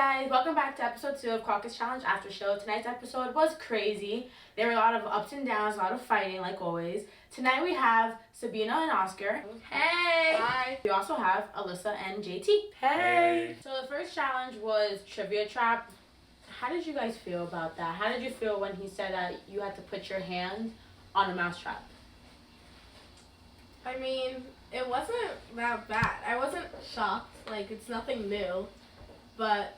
guys, welcome back to episode 2 of Caucus Challenge After Show. Tonight's episode was crazy. There were a lot of ups and downs, a lot of fighting like always. Tonight we have Sabina and Oscar. Hey! Hi. We also have Alyssa and JT. Hey! So the first challenge was Trivia Trap. How did you guys feel about that? How did you feel when he said that you had to put your hand on a mousetrap? I mean, it wasn't that bad. I wasn't shocked. Like, it's nothing new. But,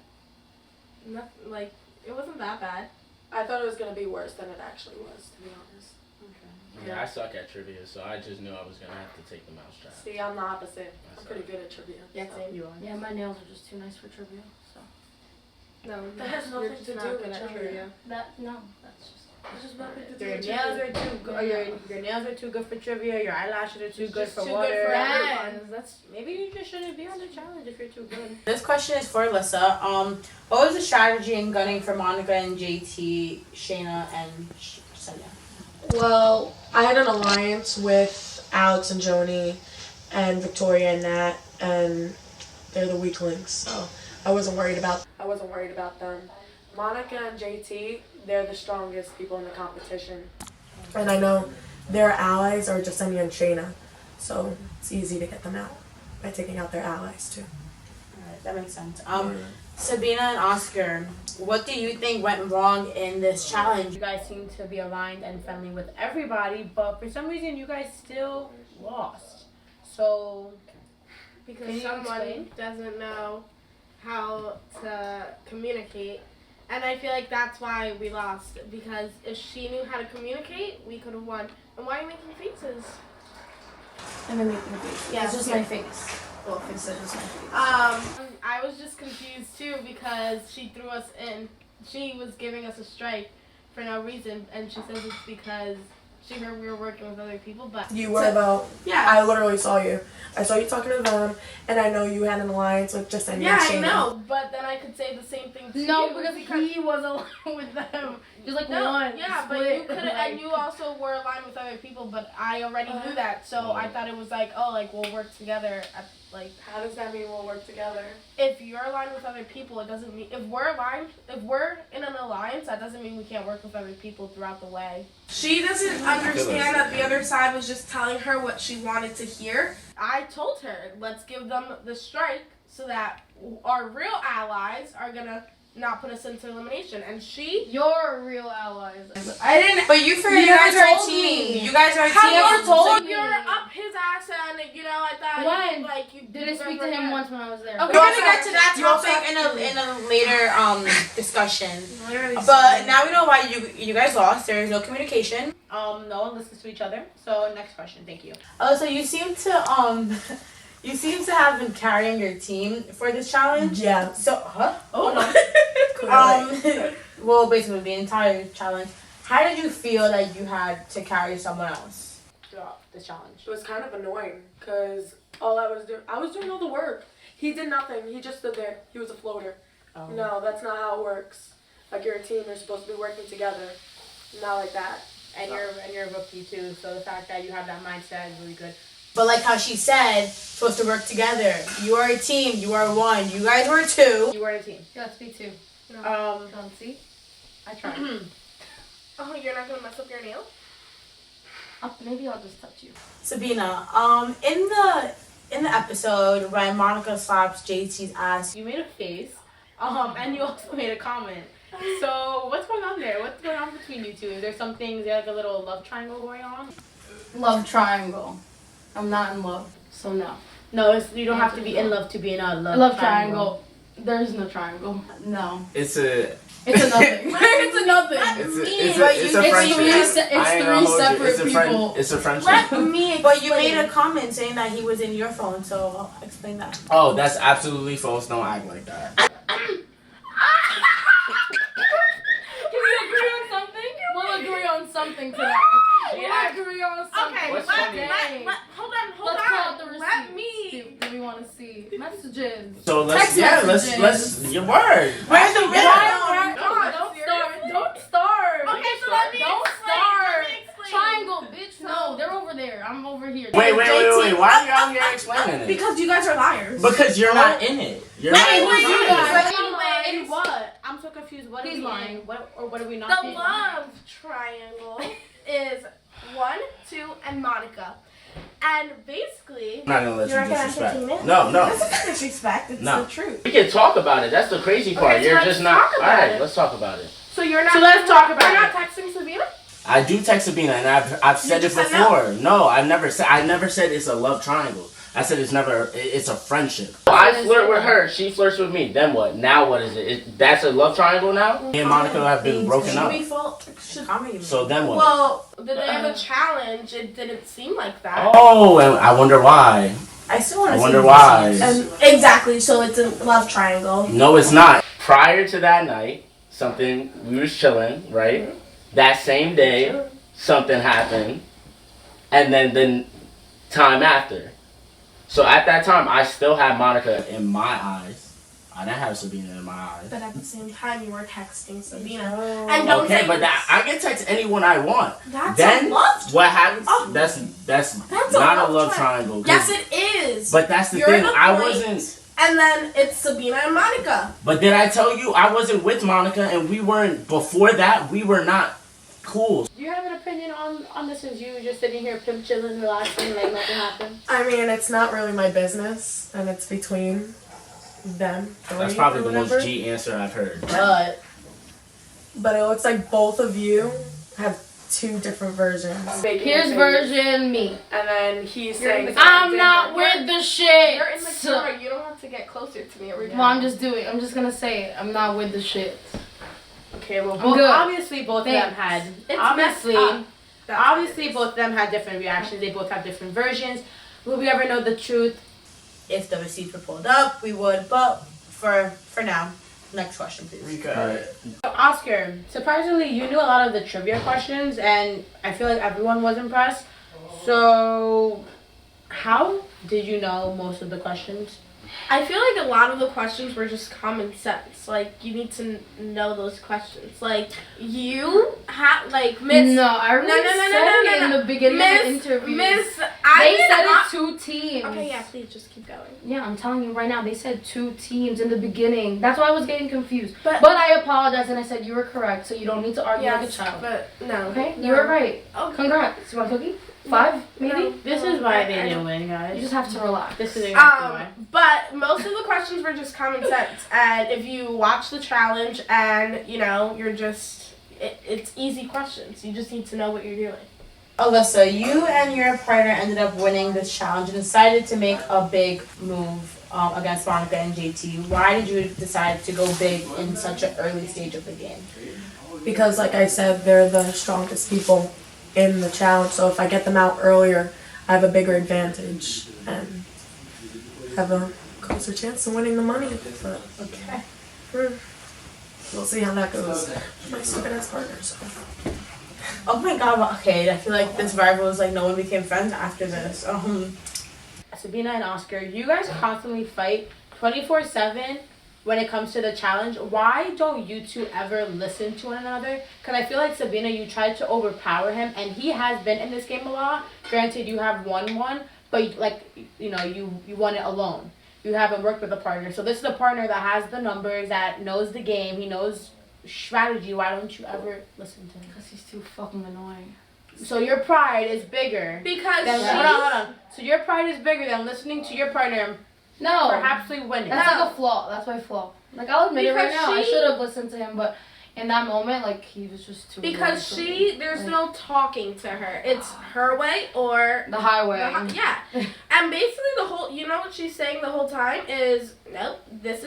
it wasn't that bad. I thought it was going to be worse than it actually was, to be honest. Okay. Yeah, I suck at trivia, so I just knew I was going to have to take the mousetrap. See, I'm the opposite. I'm pretty good at trivia. Yeah, so. same. You are. Yeah, my nails are just too nice for trivia, so. No, that has nothing to do with trivia. That's just. It has nothing to do Your with nails trivia. are too good. Your nails are too good for trivia. Your eyelashes are too good for too water. good for everyone. That's maybe you just shouldn't be on the challenge if you're too good. This question is for Alyssa. What was the strategy in gunning for Monica and JT, Shayna, and Sonia? Well, I had an alliance with Alex and Joni and Victoria and Nat, and they're the weak links, so I wasn't worried about them. Monica and JT, they're the strongest people in the competition. And I know their allies are Jasenia and Shayna, so it's easy to get them out by taking out their allies too. Alright, that makes sense. Sabina and Oscar, what do you think went wrong in this challenge? You guys seem to be aligned and friendly with everybody, but for some reason you guys still lost. So, because someone doesn't know how to communicate. And I feel like that's why we lost. Because if she knew how to communicate, we could have won. And why are you making faces? I'm making faces. Yeah, it's just my face. Well, fix it, just my face. I was just confused too because she threw us in. She was giving us a strike for no reason, and she says it's because she heard we were working with other people. But you were though. Yeah. I literally saw you. I saw you talking to them, and I know you had an alliance with Jasenia and Shayna. I know, but then I could say the same thing to you. No, because he was aligned with them. Just like one. Yeah, but you could have, and you also were aligned with other people, but I already knew that, so I thought it was like, oh, like we'll work together. How does that mean we'll work together? If you're aligned with other people, it doesn't mean if we're in an alliance, that doesn't mean we can't work with other people throughout the way. She doesn't understand that the other side was just telling her what she wanted to hear. I told her, let's give them the strike so that our real allies are gonna not put us into elimination. And Your real allies. I didn't. But you guys are a team. You guys are a team. How told you're up his ass, and I thought when? you Didn't speak to him once when I was there. Okay, We're gonna get to that topic in a later discussion. But now we know why you guys lost. There is no communication. No one listens to each other. So next question, thank you. So you seem to have been carrying your team for this challenge. Yeah. So Oh no. Well, basically the entire challenge. How did you feel that you had to carry someone else throughout the challenge? It was kind of annoying because all I was doing all the work. He did nothing. He just stood there. He was a floater. Oh. No, that's not how it works. Like you're a team. You're supposed to be working together. Not like that. And you're a rookie too. So the fact that you have that mindset is really good. But like how she said, supposed to work together. You are a team. You are one. You guys were two. You were a team. Yeah, let's be two. No. Don't see. I tried. Oh, you're not gonna mess up your nail? Maybe I'll just touch you. Sabina, in the episode when Monica slaps JT's ass, you made a face, and you also made a comment. So what's going on there? What's going on between you two? Is there something? Is there like a little love triangle going on? Love triangle. I'm not in love, so no. No, you don't have to be in love to be in a love triangle. There's no triangle. No. It's a nothing. It's a nothing. It's a friendship. It's three separate people. It's a friendship. Let me explain. But you made a comment saying that he was in your phone, so I'll explain that. Oh, that's absolutely false. Don't act like that. Can we agree on something? We'll agree on something today. We'll agree on something. Okay, What's funny? hold on. Let's call out the receipts. Let me. Do we want to see messages? So Text messages. let's your word. Where's the Don't start. Okay, so let me Don't explain. start. Let me explain. Triangle, bitch. No, they're over there. I'm over here. Wait. Why are you out here explaining it? Because you guys are liars. Because you're not in it. You're not in Wait, it. you guys. Anyway, In so confused. What He's are we lying. in? What are we not The being? love triangle is 1, 2, and Monica. And basically, I'm not gonna let You're you not gonna disrespect. entertain it? No, no. That's not disrespect. It's No. the truth. We can talk about it. That's the crazy part. Okay, so You're let's just not. talk about Alright, it. let's talk about it. so you're not. So let's talk about You're not it. texting Sabina? I do text Sabina, and I've said it just said before. No, I never said it's a love triangle. I said it's a friendship. I flirt with her. She flirts with me. Then what? Now what is it? That's a love triangle now? Me and Monica have been broken up. So then what? Well, the day of the challenge, it didn't seem like that. Oh, and I wonder why. I still want to. I wonder why. Exactly. So it's a love triangle. No, it's not. Prior to that night, we was chilling, right? That same day, something happened. And then time after. So at that time, I still had Monica in my eyes. I didn't have Sabina in my eyes. But at the same time, you were texting Sabina. And don't Okay, say but I can text anyone I want. That's Then a love. what happens? Oh. That's That's not a love triangle. 'Cause- Yes, it is. But that's the You're thing. the I point. wasn't. And then it's Sabina and Monica. But did I tell you I wasn't with Monica, and we weren't before that? We were not cool. Do you have an opinion on this? As you just sitting here, pimp chilling, relaxing, like nothing happened? I mean, it's not really my business, and it's between them. That's three probably or the most whatever. G answer I've heard. But it looks like both of you have two different versions. Here's version me. And then he's saying, I'm not with the shit. You're in the camera. You don't have to get closer to me every time. Well, I'm just gonna say it. I'm not with the shit. Okay, well, I'm good. obviously both of them had. It's Obviously, messed up. That's obviously what it is. both of them had different reactions. They both have different versions. Will we ever know the truth? If the receipts were pulled up, we would. But for now, next question, please. Alright. So Oscar, surprisingly, you knew a lot of the trivia questions, and I feel like everyone was impressed. So, how did you know most of the questions? I feel like a lot of the questions were just common sense. Like, you need to know those questions. Like, you have, like, Miss... No, I already said it in the beginning of the interview. Miss... They said it's 2 teams. Okay, yeah, please, just keep going. Yeah, I'm telling you right now, they said 2 teams in the beginning. That's why I was getting confused. But I apologize and I said you were correct, so you don't need to argue like a yes, child. but no. Okay? No. You were right. Okay. Congrats. You want a cookie? 5, maybe? No. This is why they didn't win, guys. You just have to relax. This is exactly why. But most of the questions were just common sense. And if you watch the challenge and, you know, you're just... It's easy questions. You just need to know what you're doing. Alyssa, you and your partner ended up winning this challenge and decided to make a big move against Monica and JT. Why did you decide to go big in such an early stage of the game? Because, like I said, they're the strongest people in the challenge. So if I get them out earlier, I have a bigger advantage and have a closer chance of winning the money. But Okay. we'll see how that goes. My stupid ass partner. So. Oh my god, well, okay, I feel like this rival is like no one became friends after this. Sabina and Oscar, you guys constantly fight 24/7 when it comes to the challenge. Why don't you two ever listen to one another? Because I feel like Sabina, you tried to overpower him, and he has been in this game a lot. Granted, you have won one, but like, you know, you won it alone. You haven't worked with a partner. So this is a partner that has the numbers, that knows the game, he knows strategy. Why don't you ever listen to him? Because he's too fucking annoying. So your pride is bigger Because than... she's... Hold on. So your pride is bigger than listening to your partner No. perhaps we win it. That's like a flaw. That's my flaw. Like, I'll admit it right now. I should have listened to him, but in that moment, like, he was just too Because annoying for me. there's Like, no talking to her. It's her way or... the highway. Yeah. And basically the whole... You know what she's saying the whole time is, nope, this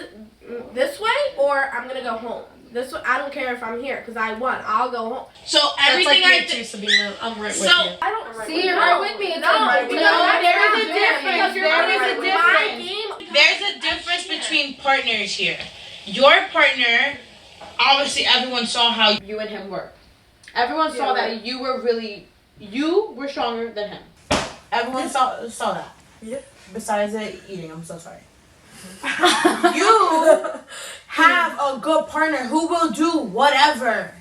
way or I'm going to go home. This way, I don't care if I'm here because I won. I'll go home. So everything That's like me too, Sabina. I'm right with you. I don't... See, you're right with me. It's No, like, there is a difference. difference. My game... There's a difference between partners here. Your partner, obviously everyone saw how you and him worked. Everyone saw that you were stronger than him. Everyone saw that. Yeah. Besides the eating, I'm so sorry. You have a good partner who will do whatever,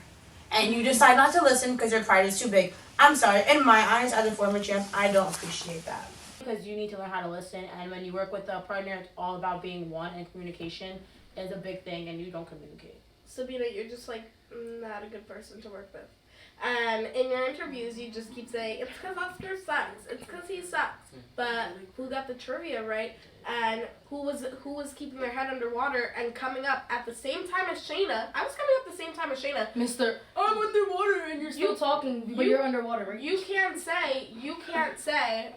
and you decide not to listen because your pride is too big. I'm sorry. In my eyes, as a former champ, I don't appreciate that. Because you need to learn how to listen, and when you work with a partner, it's all about being one, and communication is a big thing, and you don't communicate. Sabina, you're just like not a good person to work with. And in your interviews, you just keep saying, it's because Oscar sucks. It's because he sucks. But who got the trivia right? And who was keeping their head underwater and coming up at the same time as Shayna? I was coming up at the same time as Shayna. Mr. I'm underwater and you're still talking, but you're underwater, right? You can't say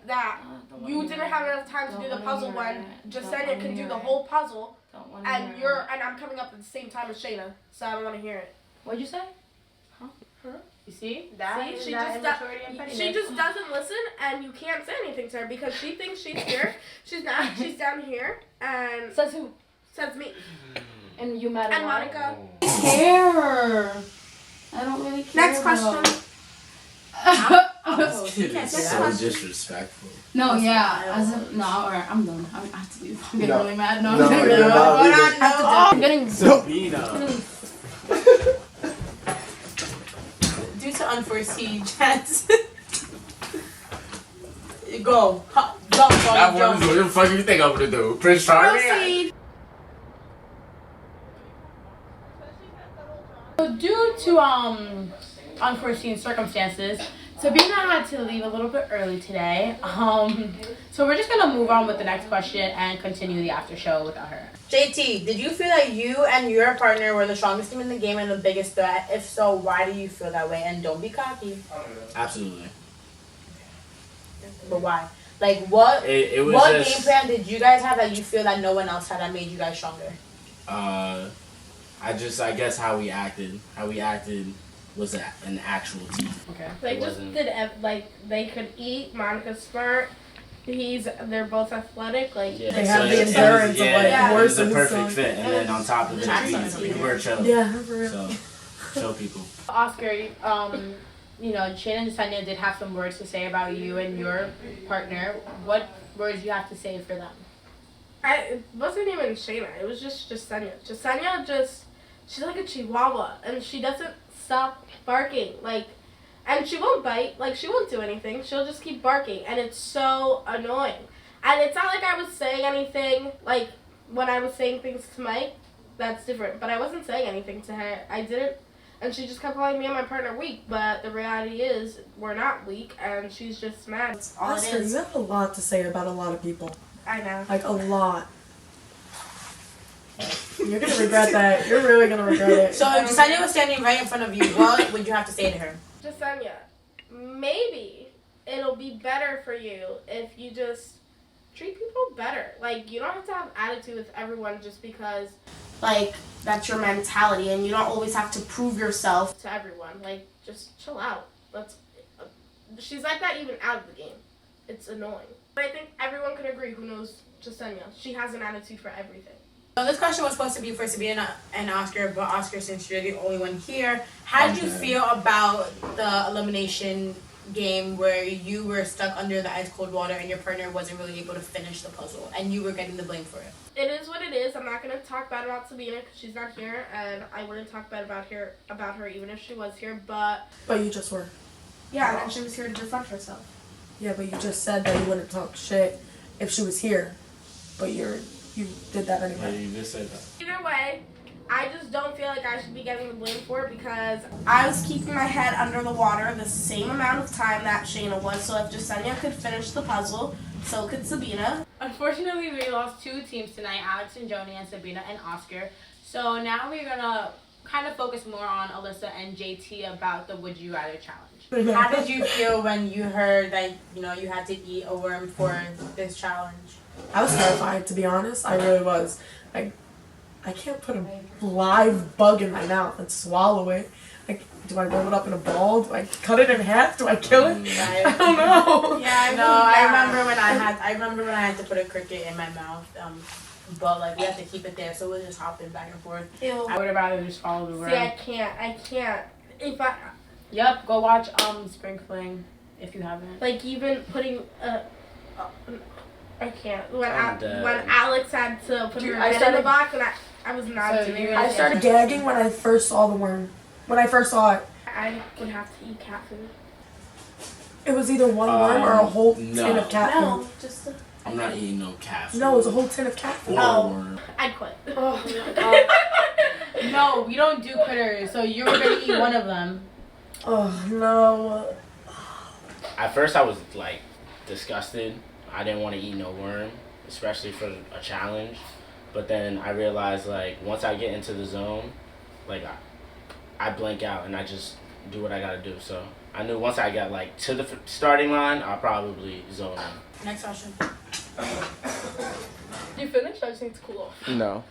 that you didn't have enough time to do the puzzle when Jasenia can do the whole puzzle, and I'm coming up at the same time as Shayna, so I don't want to hear it. What'd you say? Huh? You see? She just doesn't listen, and you can't say anything to her because she thinks she's here. She's not. She's down here, and Says who? says me. And you mad at And Monica. Care. I don't really care. Next question. So disrespectful. No, yeah. Alright, I'm done. I have to leave. I'm getting really mad. No, I'm getting Sabina. Due to unforeseen chance. Go. Jump. What the fuck do you think I'm gonna do? Prince Charming? Proceed. So due to unforeseen circumstances, Sabina had to leave a little bit early today. So we're just gonna move on with the next question and continue the after show without her. JT, did you feel that you and your partner were the strongest team in the game and the biggest threat? If so, why do you feel that way? And don't be cocky. Absolutely. But why? Like what game plan did you guys have that you feel that no one else had that made you guys stronger? I guess how we acted was an actual team. Okay. They could eat. Monica's smart. They're both athletic. They have the endurance of horse and perfect fit, and then on top of it, we were chill. Yeah, for real. So, show people. Oscar, Shayna and Jasenia did have some words to say about you and your partner. What words do you have to say for them? It wasn't even Shayna. It was just Jasenia. Jasenia she's like a chihuahua, and she doesn't stop barking. And she won't bite. She won't do anything. She'll just keep barking, and it's so annoying. And it's not like I was saying anything, when I was saying things to Mike, that's different. But I wasn't saying anything to her. I didn't. And she just kept calling me and my partner weak, but the reality is we're not weak, and she's just mad. That's all it is. You have a lot to say about a lot of people. I know. A lot. You're gonna regret that. You're really gonna regret it. So if Jasenia was standing right in front of you, what would you have to say to her? Jasenia, maybe it'll be better for you if you just treat people better. You don't have to have attitude with everyone just because, that's your mentality, and you don't always have to prove yourself to everyone. Just chill out. She's like that even out of the game. It's annoying. But I think everyone could agree who knows Jasenia. She has an attitude for everything. So this question was supposed to be for Sabina and Oscar, but Oscar, since you're the only one here, how did you feel about the elimination game where you were stuck under the ice cold water and your partner wasn't really able to finish the puzzle and you were getting the blame for it? It is what it is. I'm not going to talk bad about Sabina because she's not here, and I wouldn't talk bad about her even if she was here, but you just were. Yeah, and she was here to defend herself. Yeah, but you just said that you wouldn't talk shit if she was here, but you did that anyway. Yeah, you just said that. Either way, I just don't feel like I should be getting the blame for it because I was keeping my head under the water the same amount of time that Shayna was. So if Jasenia could finish the puzzle, so could Sabina. Unfortunately, we lost two teams tonight, Alex and Joni and Sabina and Oscar. So now we're going to kind of focus more on Alyssa and JT about the Would You Rather challenge. How did you feel when you heard that, you had to eat a worm for this challenge? I was terrified, to be honest. I really was. I can't put a live bug in my mouth and swallow it. Do I roll it up in a ball? Do I cut it in half? Do I kill it? I don't know. Yeah, I remember when I had to put a cricket in my mouth. But we have to keep it there, so we're just hopping back and forth. Ew. I would have rather just follow the worm. See, I can't. Yep, go watch Spring Fling if you haven't. Even putting I can't. When Alex had to put her head in the box, and I was not doing it. I started gagging when I first saw the worm. When I first saw it. I would have to eat cat food. It was either one worm or a whole tin of cat food. No, just I'm not eating no cat food. No, it was a whole tin of cat food. I'd quit. No, No, we don't do critters, so you're gonna eat one of them. Oh no. At first, I was like disgusted. I didn't want to eat no worm, especially for a challenge. But then I realized, like, once I get into the zone, like, I blank out and I just do what I gotta do. So I knew once I got, like, to the starting line, I'll probably zone in. Next question. You finished? I just need to cool off. No.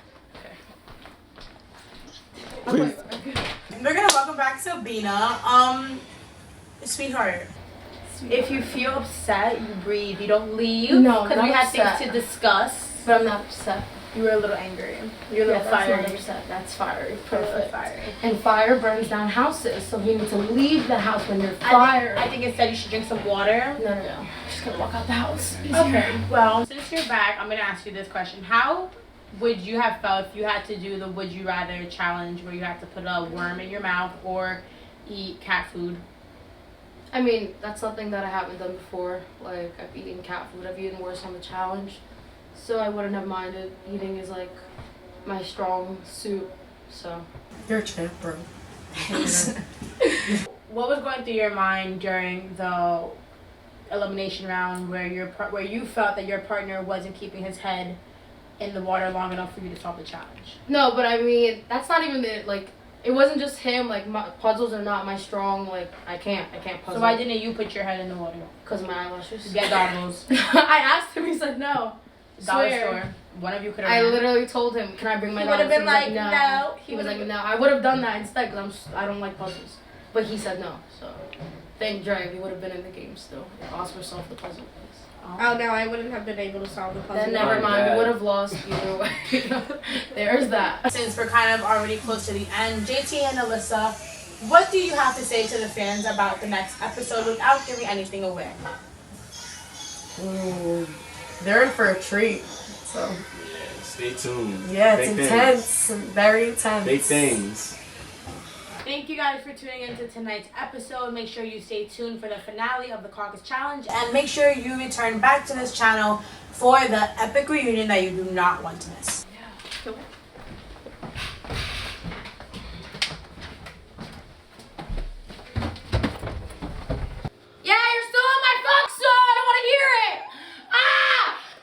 Please. We're gonna welcome back Sabina. Sweetheart. If you feel upset, you breathe. You don't leave. No, because we not had upset. things to discuss. But I'm not upset. You were a little angry. You're a little fiery. That's not upset. That's fiery. Perfect. Fiery. And fire burns down houses, so you need to leave the house when you're fired. I think instead you should drink some water. No. I'm just gonna walk out the house. Okay. Well, since you're back, I'm gonna ask you this question: how would you have felt if you had to do the "Would you rather" challenge, where you had to put a worm in your mouth or eat cat food? I mean, that's something that I haven't done before. Like, I've eaten cat food. I've eaten worse on the challenge. So I wouldn't have minded. Eating is like my strong suit. So. You're a champ, bro. What was going through your mind during the elimination round where you felt that your partner wasn't keeping his head in the water long enough for you to solve the challenge? No, but I mean, that's not even it. Like, it wasn't just him. Like, puzzles are not my strong. Like, I can't puzzle. So why didn't you put your head in the water? Because of my eyelashes. Get goggles. I asked him. He said no. Dollar Swear. store. One of you could have. I literally told him, "Can I bring my He goggles?" would have been like, no. no. He was like, no. I would have done that instead because I don't like puzzles. But he said no. So thank Dre. We would have been in the game still. If Oscar solved the puzzle. Oh no, I wouldn't have been able to solve the puzzle. Then never mind. We would have lost either way. There's that. Since we're kind of already close to the end, JT and Alyssa, what do you have to say to the fans about the next episode without giving anything away? Ooh, they're in for a treat. So. Stay tuned. Yeah, it's Big intense. Very intense. Big things. Thank you guys for tuning into tonight's episode. Make sure you stay tuned for the finale of the Caucus Challenge. And make sure you return back to this channel for the epic reunion that you do not want to miss. Yeah. Yeah, you're still on my fuck, so I don't want to hear it.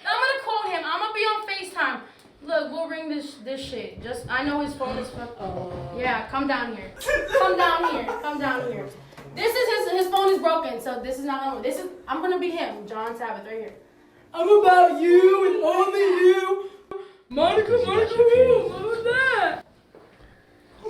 I'm gonna call him. I'm gonna be on FaceTime. Look, we'll ring this shit. Just, I know his phone is fucked. Yeah, come down here. Come down here. Come down here. This is his phone is broken, so this is not gonna. I'm gonna be him, John Sabbath, right here. I'm about you and only you. Monica, who? What was that?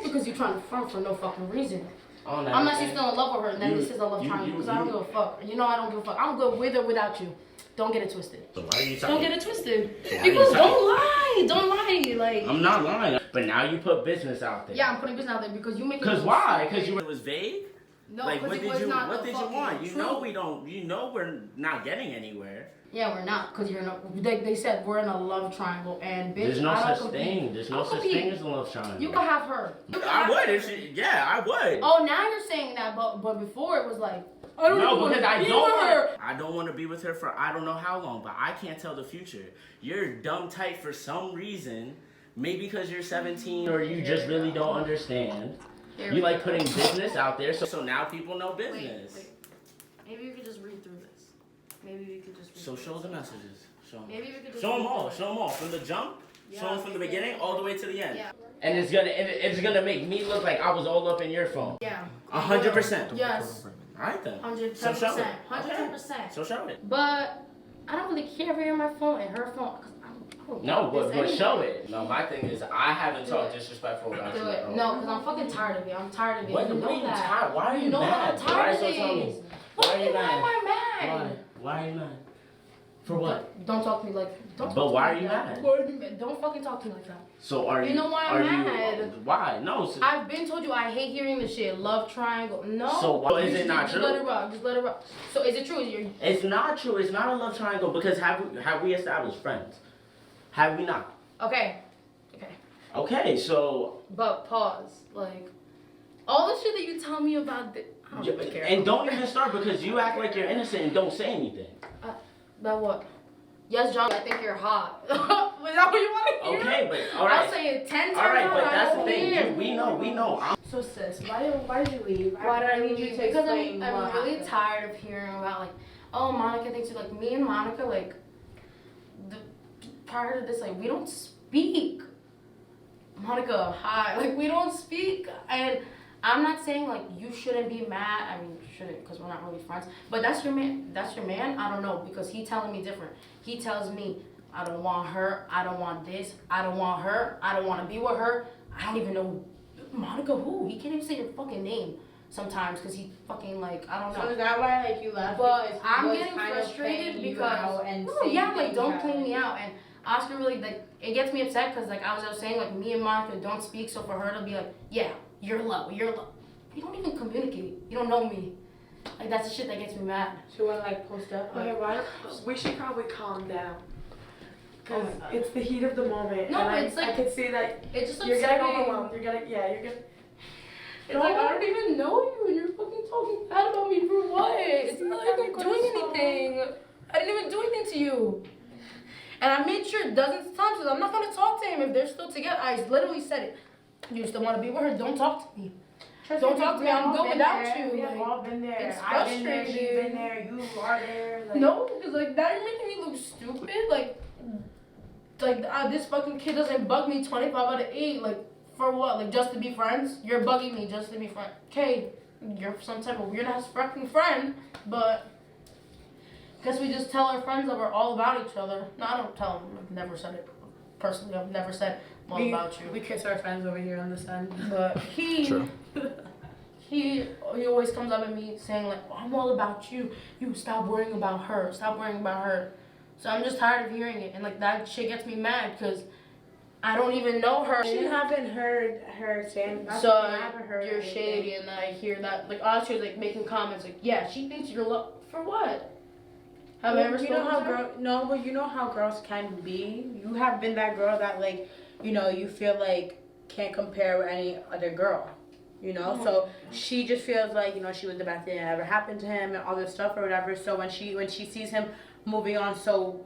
Because you're trying to front for no fucking reason. Unless you're still in love with her, and then this is a love triangle. Because I don't give a fuck. You know I don't give a fuck. I'm good with or without you. Don't get it twisted. So why are you Don't get it twisted. Because don't lie. Don't lie. Like. I'm not lying. But now you put business out there. Yeah, I'm putting business out there because you make it. Because why? Because it was vague? No, like, what did you want? You true. know we don't. You know we're not getting anywhere. Yeah, we're not, because you're in a. They said we're in a love triangle, and bitch, There's no I don't such compete. thing. There's no such thing as a love triangle. You can have her. I would if she. Yeah, I would. Oh, now you're saying that, but before it was like. I don't No, want because to I be don't with her. want. I don't want to be with her for I don't know how long, but I can't tell the future. You're dumb tight for some reason. Maybe because you're 17 or you just really don't understand. You like putting business out there, so now people know business. Wait. Maybe we could just read through this. Maybe we could just read So through show this. the messages. Show them. Maybe we could just Show them read all. through Show them all from the jump. Yeah. Show them from the beginning all the way to the end. Yeah. And it's gonna make me look like I was all up in your phone. Yeah. 100%. Yes. All right then. 110%. So show it. 110%. So show it. But I don't really care if you're my phone and her phone. No, but show it. No, my thing is I haven't talked disrespectful about you. Do it. No, because I'm fucking tired of it. I'm tired of it. What? You What are know you that. tired? Why are you know mad? I'm tired of Why tell me? this. Why are you Why mad? am I mad? Why are you mad? For what? Don't talk to me like. Don't. But talk why to are me you like mad? that. Why are you mad? Don't fucking talk to me like that. So are you? You know why I'm mad? Why? No. So, I've been told you I hate hearing this shit. Love triangle. No. So why is it not just true? Let it rock. Just let it rock. So is it true? It's not true. It's not a love triangle because have we established friends? Have we not? Okay. Okay. So. But pause. Like all the shit that you tell me about. I don't even care. And don't even start because you act like you're innocent and don't say anything. About what? Yes, John, I think you're hot. Was that what you want to hear? Okay, but all right. I'll say it 10 times. All right, but that's the over thing. here. We know. So sis, why did you leave? Why did I need leave? you to Because explain I'm what really happened. tired of hearing about like, oh, Monica thinks you like me and Monica like. Prior to this, like we don't speak. Monica, hi. Like we don't speak, and I'm not saying like you shouldn't be mad. I mean, you shouldn't because we're not really friends. But that's your man. That's your man. I don't know because he telling me different. He tells me I don't want her. I don't want this. I don't want her. I don't want to be with her. I don't even know Monica who. He can't even say your fucking name sometimes because he fucking like I don't know. So is that why like you left? But Because he I'm was getting kind of frustrated playing you because out and no, saying yeah, like things don't that, play like, me out. And Oscar really like it gets me upset because like I was saying like me and Monica don't speak, so for her to be like, yeah, you're low. We don't even communicate. You don't know me. Like that's the shit that gets me mad. She wanna like post up. Okay, why? We should probably calm down. Because Oh my God. it's the heat of the moment. No, and but I, it's like- I can see that It just you're upset getting me. overwhelmed. You're getting. It's like I don't even know you and you're fucking talking bad about me for what? It's not like I'm doing anything. I didn't even do anything to you. And I made sure dozens of times that I'm not gonna talk to him if they're still together. I literally said it. You still wanna be with her? Don't talk to me. Don't talk to me. I'm good without you. We have Like, all been there. it's I've been there. She's frustrating. been there. You are there. Like, no, because like now you're making me look stupid. Like this fucking kid doesn't bug me 25 out of 8. Like for what? Like just to be friends? You're bugging me just to be friends. Okay, you're some type of weird ass fucking friend, but guess we just tell our friends that we're all about each other. No, I don't tell them. I've never said it personally. I've never said I'm all about you. We kiss our friends over here on this end. But he always comes up at me saying like, oh, I'm all about you. You stop worrying about her. Stop worrying about her. So I'm just tired of hearing it, and like that shit gets me mad because I don't even know her. You haven't heard her saying. So I haven't heard you're anything. shady, and I hear that like Oscar's like making comments like, yeah, she thinks you're for what? Have I ever You know spoken how to her? no, but you know how girls can be. You have been that girl that like, you feel like can't compare with any other girl. So she just feels like she was the best thing that ever happened to him and all this stuff or whatever. So when she sees him moving on so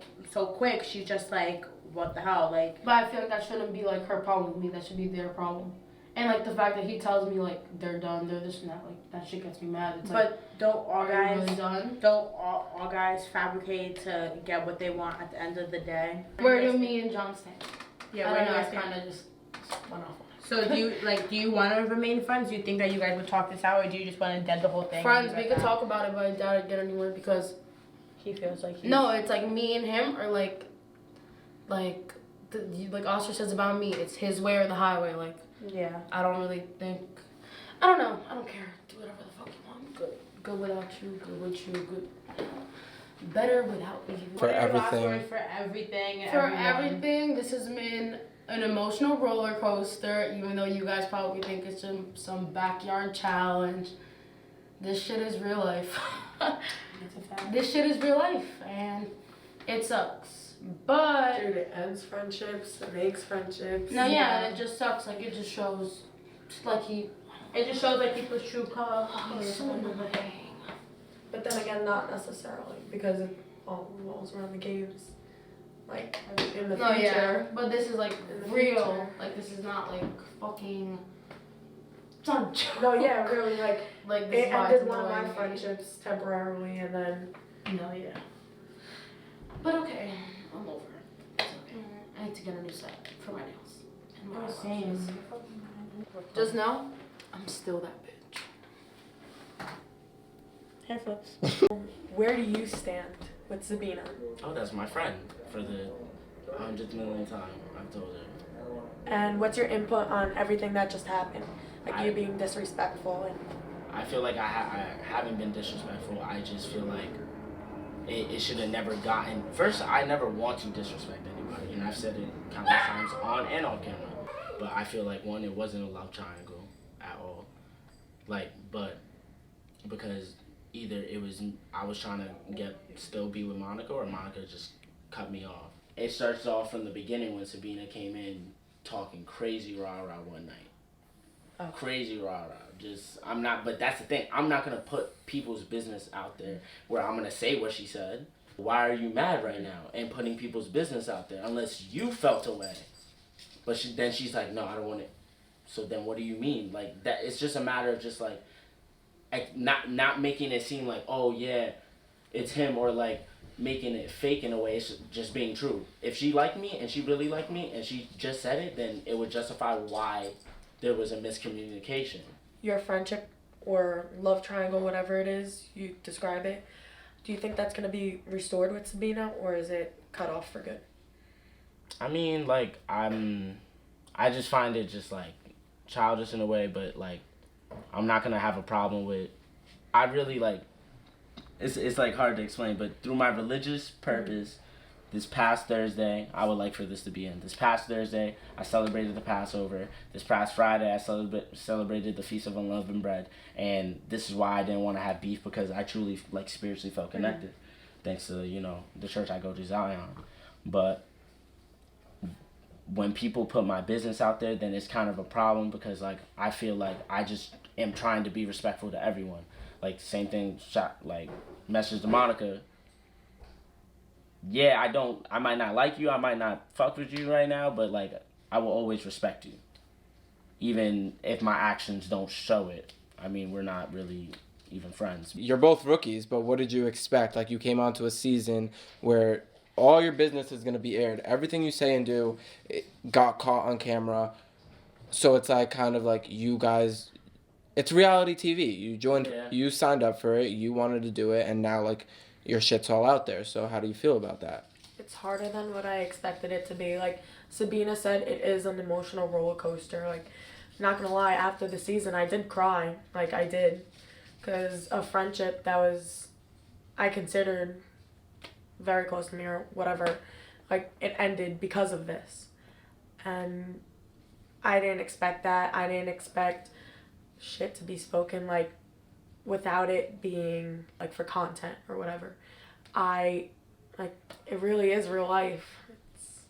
quick, she's just like, what the hell, like. But I feel like that shouldn't be like her problem with me. That should be their problem. And like the fact that he tells me like they're done, they're this and that, like that shit gets me mad. It's like, But don't all are you guys really done? don't all guys fabricate to get what they want at the end of the day? Where do me and John stand? Yeah, I where don't know. do I you kind stand? of just went off. So do you want to remain friends? Do you think that you guys would talk this out, or do you just want to dead the whole thing? Friends, we could talk about it, but I doubt I'd get anywhere because He feels like he's... no, it's like me and him are like Oscar says about me. It's his way or the highway. Like Yeah. I don't really think. I don't know. I don't care. Do whatever the fuck you want. Good. Good without you. Good with you. Good. Better without you. For What are your last everything. words for everything and For everyone? everything, this has been an emotional roller coaster. Even though you guys probably think it's some backyard challenge, this shit is real life. That's a fact. This shit is real life, and it sucks. But Dude, it ends friendships, it makes friendships. no, yeah, and it just sucks. Like it just shows, like he. It just shows like people's true colors. He's so annoying. But then again, not necessarily, because it all revolves around the games. Like, in the No, future. yeah, but this is like In the real. future. Like this is not like fucking. It's not a joke. No, yeah, really, like, Like this it is why ended it's one of my annoying. friendships temporarily, and then... No, yeah. But okay, I'm over it. It's okay. I need to get a new set for my nails. And my eyelashes. Just know, I'm still that bitch. Hair flips. Where do you stand with Sabina? Oh, that's my friend for the 100th millionth time. I've told her. And what's your input on everything that just happened? Like, you being disrespectful and... I feel like I haven't been disrespectful. I just feel like it should have never gotten. First, I never want to disrespect anybody, and I've said it countless times on and off camera. But I feel like one, it wasn't a love triangle at all. Like, but because either it was I was trying to still be with Monica, or Monica just cut me off. It starts off from the beginning when Sabina came in talking crazy rah-rah one night. Oh. Crazy rah-rah. But that's the thing. I'm not going to put people's business out there where I'm going to say what she said. Why are you mad right now and putting people's business out there unless you felt away? But then she's like, no, I don't want it. So then what do you mean? Like, that it's just a matter of just like not making it seem like, oh yeah, it's him, or like making it fake in a way. It's just being true. If she liked me and she really liked me and she just said it, then it would justify why there was a miscommunication. Your friendship or love triangle, whatever it is you describe it, do you think that's going to be restored with Sabina, or is it cut off for good? I mean, like, I just find it just like childish in a way, but like I'm not gonna have a problem with. I really like. It's like hard to explain, but through my religious purpose, this past Thursday, I would like for this to be in. This past Thursday, I celebrated the Passover. This past Friday, I celebrated the Feast of Unleavened Bread, and this is why I didn't want to have beef, because I truly like spiritually felt connected, thanks to the church I go to, Zion. But when people put my business out there, then it's kind of a problem, because like I feel like I just am trying to be respectful to everyone. Like same thing, like message to Monica. Yeah, I might not like you, I might not fuck with you right now, but like I will always respect you, even if my actions don't show it. I mean, we're not really even friends. You're both rookies, but what did you expect? Like, you came onto a season where all your business is going to be aired. Everything you say and do got caught on camera. So it's like kind of like you guys, it's reality TV. You joined, you signed up for it, you wanted to do it, and now like your shit's all out there. So how do you feel about that? It's harder than what I expected it to be. Like Sabina said, it is an emotional roller coaster. Like, not gonna lie, after the season, I did cry. Like, I did. Because a friendship that was, I considered very close to me or whatever, like, it ended because of this. And I didn't expect that. I didn't expect shit to be spoken, like, without it being, like, for content or whatever. It really is real life. It's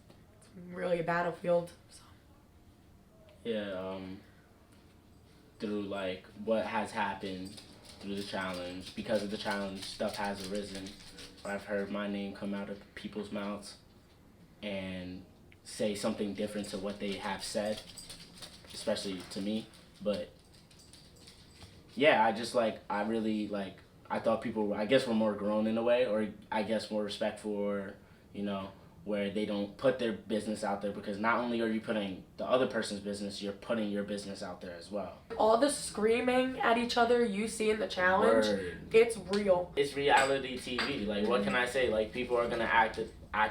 really a battlefield. So. Yeah, through, like, what has happened through the challenge, because of the challenge, stuff has arisen. I've heard my name come out of people's mouths and say something different to what they have said, especially to me. But yeah, I really I thought people, I guess, were more grown in a way, or I guess more respectful, or, where they don't put their business out there, because not only are you putting the other person's business, you're putting your business out there as well. All the screaming at each other you see in the challenge, it's real. It's reality TV. Like, what can I say? Like, people are gonna act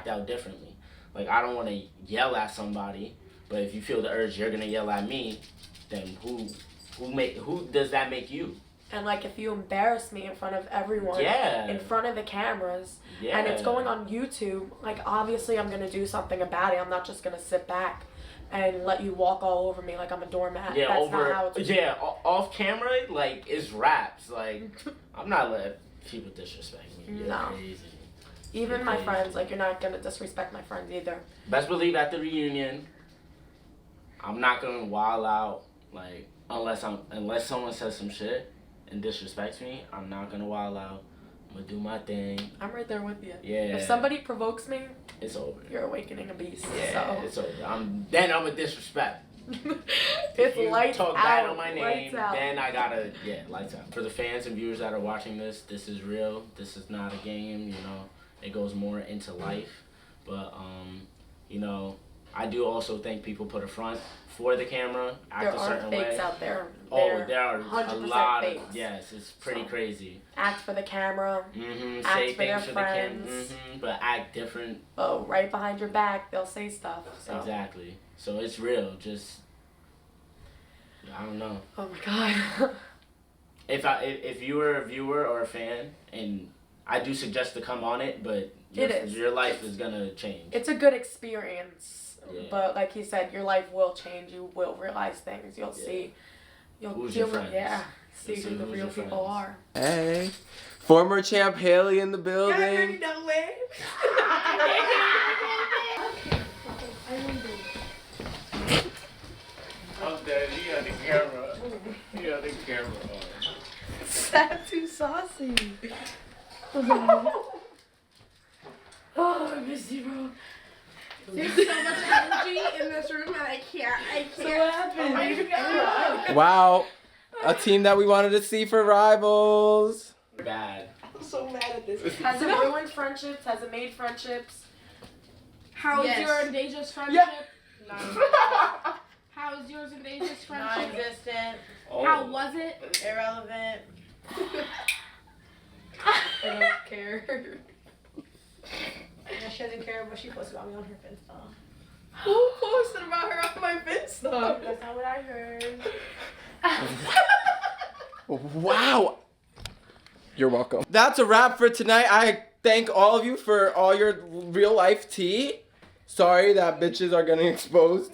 out differently. Like, I don't want to yell at somebody, but if you feel the urge, you're gonna yell at me. Then who does that make you? And like, if you embarrass me in front of everyone, in front of the cameras, and it's going on YouTube, like, obviously I'm gonna do something about it. I'm not just gonna sit back and let you walk all over me like I'm a doormat. Yeah, that's not how it's off camera, like, it's raps. Like, I'm not letting people disrespect me. You're crazy. Even my friends, like, you're not gonna disrespect my friends either. Best believe at the reunion, I'm not gonna wild out, like, unless someone says some shit and disrespects me. I'm not gonna wild out. I'm gonna do my thing. I'm right there with you. Yeah. If somebody provokes me, it's over. You're awakening a beast. Yeah, so. it's over. I'm a disrespect. It's lights out. Talk bad on my name, lights out. Then I gotta lights out. For the fans and viewers that are watching this is real. This is not a game. It goes more into life. But I do also think people put a front for the camera, act a certain way. There are fakes out there. There are a lot fakes. of it's pretty crazy. Act for the camera. Act Say for things the friends. but act different. Oh, right behind your back, they'll say stuff. So. Exactly. So it's real. Just I don't know. Oh my god. If you were a viewer or a fan, and I do suggest to come on it, but your life is gonna change. It's a good experience. Yeah. But like he said, your life will change. You will realize things. You'll see. Who's your friends? Yeah. See who the real people are. Hey. Former champ Haley in the building. No way. I'm dead. You got the camera. You got the camera on. That's too saucy. Oh, I miss you, bro. There's so much energy in this room and I can't. So what happened? Oh my God. Wow. A team that we wanted to see for rivals. Bad. I'm so mad at this. Has it ruined friendships? Has it made friendships? How is Yes. your and Deja's friendship? Yeah. How is yours and Deja's friendship? Non-existent, Oh. How was it? irrelevant. I don't care. Yeah, she doesn't care, but she posted about me on her Insta. Who posted about her on my Insta? That's not what I heard. Wow. You're welcome. That's a wrap for tonight. I thank all of you for all your real life tea. Sorry that bitches are getting exposed.